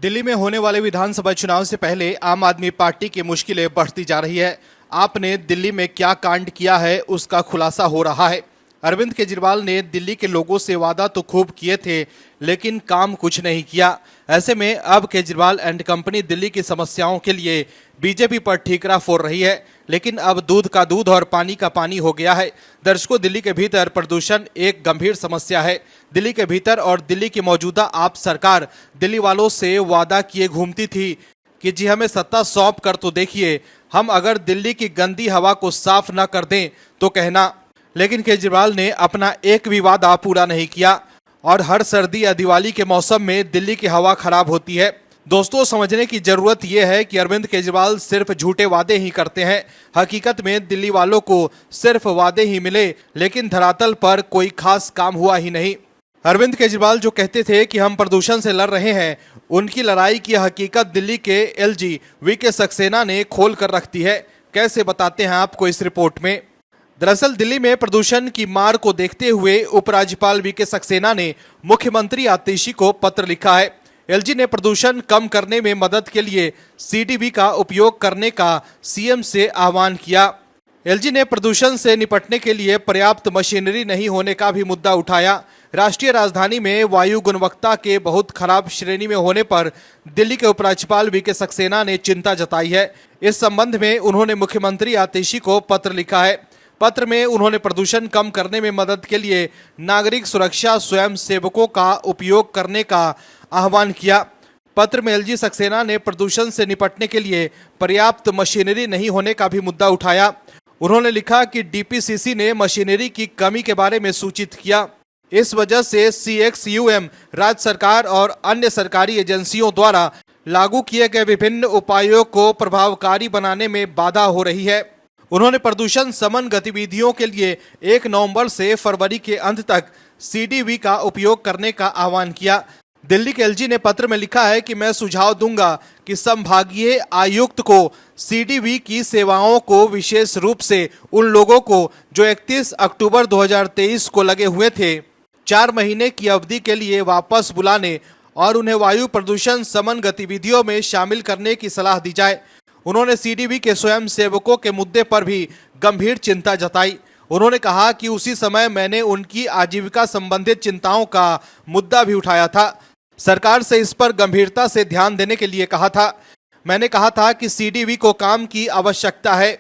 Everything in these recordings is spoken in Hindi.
दिल्ली में होने वाले विधानसभा चुनाव से पहले आम आदमी पार्टी की मुश्किलें बढ़ती जा रही है। आपने दिल्ली में क्या कांड किया है उसका खुलासा हो रहा है। अरविंद केजरीवाल ने दिल्ली के लोगों से वादा तो खूब किए थे, लेकिन काम कुछ नहीं किया। ऐसे में अब केजरीवाल एंड कंपनी दिल्ली की समस्याओं के लिए बीजेपी पर ठीकरा फोड़ रही है, लेकिन अब दूध का दूध और पानी का पानी हो गया है। दर्शकों, दिल्ली के भीतर प्रदूषण एक गंभीर समस्या है। दिल्ली के भीतर और दिल्ली की मौजूदा आप सरकार दिल्ली वालों से वादा किए घूमती थी कि जी हमें सत्ता सौंप कर तो देखिए, हम अगर दिल्ली की गंदी हवा को साफ न कर दें तो कहना। लेकिन केजरीवाल ने अपना एक भी वादा पूरा नहीं किया और हर सर्दी या दिवाली के मौसम में दिल्ली की हवा खराब होती है। दोस्तों, समझने की जरूरत यह है कि अरविंद केजरीवाल सिर्फ झूठे वादे ही करते हैं। हकीकत में दिल्ली वालों को सिर्फ वादे ही मिले, लेकिन धरातल पर कोई खास काम हुआ ही नहीं। अरविंद केजरीवाल जो कहते थे कि हम प्रदूषण से लड़ रहे हैं, उनकी लड़ाई की हकीकत दिल्ली के एलजी वीके सक्सेना ने खोल कर रख दी है। कैसे, बताते हैं आपको इस रिपोर्ट में। दरअसल दिल्ली में प्रदूषण की मार को देखते हुए उपराज्यपाल वीके सक्सेना ने मुख्यमंत्री आतिशी को पत्र लिखा है। एलजी ने प्रदूषण कम करने में मदद के लिए सीडीवी का उपयोग करने का सीएम से आह्वान किया। एलजी ने प्रदूषण से निपटने के लिए पर्याप्त मशीनरी नहीं होने का भी मुद्दा उठाया। राष्ट्रीय राजधानी में वायु गुणवत्ता के बहुत खराब श्रेणी में होने पर दिल्ली के उपराज्यपाल वीके सक्सेना ने चिंता जताई है। इस संबंध में उन्होंने मुख्यमंत्री आतिशी को पत्र लिखा है। पत्र में उन्होंने प्रदूषण कम करने में मदद के लिए नागरिक सुरक्षा स्वयं सेवकों का उपयोग करने का आह्वान किया। पत्र में एलजी सक्सेना ने प्रदूषण से निपटने के लिए पर्याप्त मशीनरी नहीं होने का भी मुद्दा उठाया। उन्होंने लिखा कि डीपीसीसी ने मशीनरी की कमी के बारे में सूचित किया। इस वजह से सीएक्सयूएम, राज्य सरकार और अन्य सरकारी एजेंसियों द्वारा लागू किए गए विभिन्न उपायों को प्रभावकारी बनाने में बाधा हो रही है। उन्होंने प्रदूषण समन गतिविधियों के लिए 1 नवंबर से फरवरी के अंत तक सीडीवी का उपयोग करने का आह्वान किया। दिल्ली के एलजी ने पत्र में लिखा है कि मैं सुझाव दूंगा कि संभागीय आयुक्त को सीडीवी की सेवाओं को विशेष रूप से उन लोगों को जो 31 अक्टूबर 2023 को लगे हुए थे 4 महीने की अवधि के लिए वापस बुलाने और उन्हें वायु प्रदूषण समन गतिविधियों में शामिल करने की सलाह दी जाए। उन्होंने सीडीवी के स्वयं सेवकों के मुद्दे पर भी गंभीर चिंता जताई। उन्होंने कहा कि उसी समय मैंने उनकी आजीविका संबंधित चिंताओं का मुद्दा भी उठाया था। सरकार से इस पर गंभीरता से ध्यान देने के लिए कहा था। मैंने कहा था कि सीडीवी को काम की आवश्यकता है।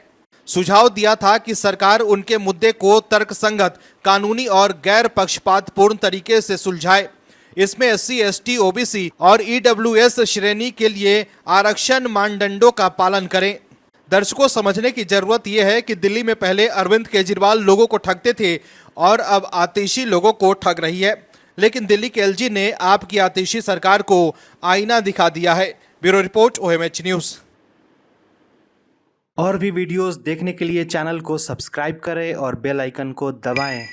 सुझाव दिया था कि सरकार उनके मुद्दे को तर्कसंगत, कानूनी और गैर पक्षपातपूर्ण तरीके से सुलझाए। इसमें एससी, एसटी, ओबीसी और ईडब्ल्यूएस श्रेणी के लिए आरक्षण मानदंडों का पालन करें। दर्शकों, समझने की जरूरत यह है कि दिल्ली में पहले अरविंद केजरीवाल लोगों को ठगते थे और अब आतिशी लोगों को ठग रही है। लेकिन दिल्ली के एलजी ने आपकी आतिशी सरकार को आईना दिखा दिया है। Bureau report, OMH news. और भी वीडियोस देखने के लिए चैनल को सब्सक्राइब करें और बेल आइकन को दबाएं।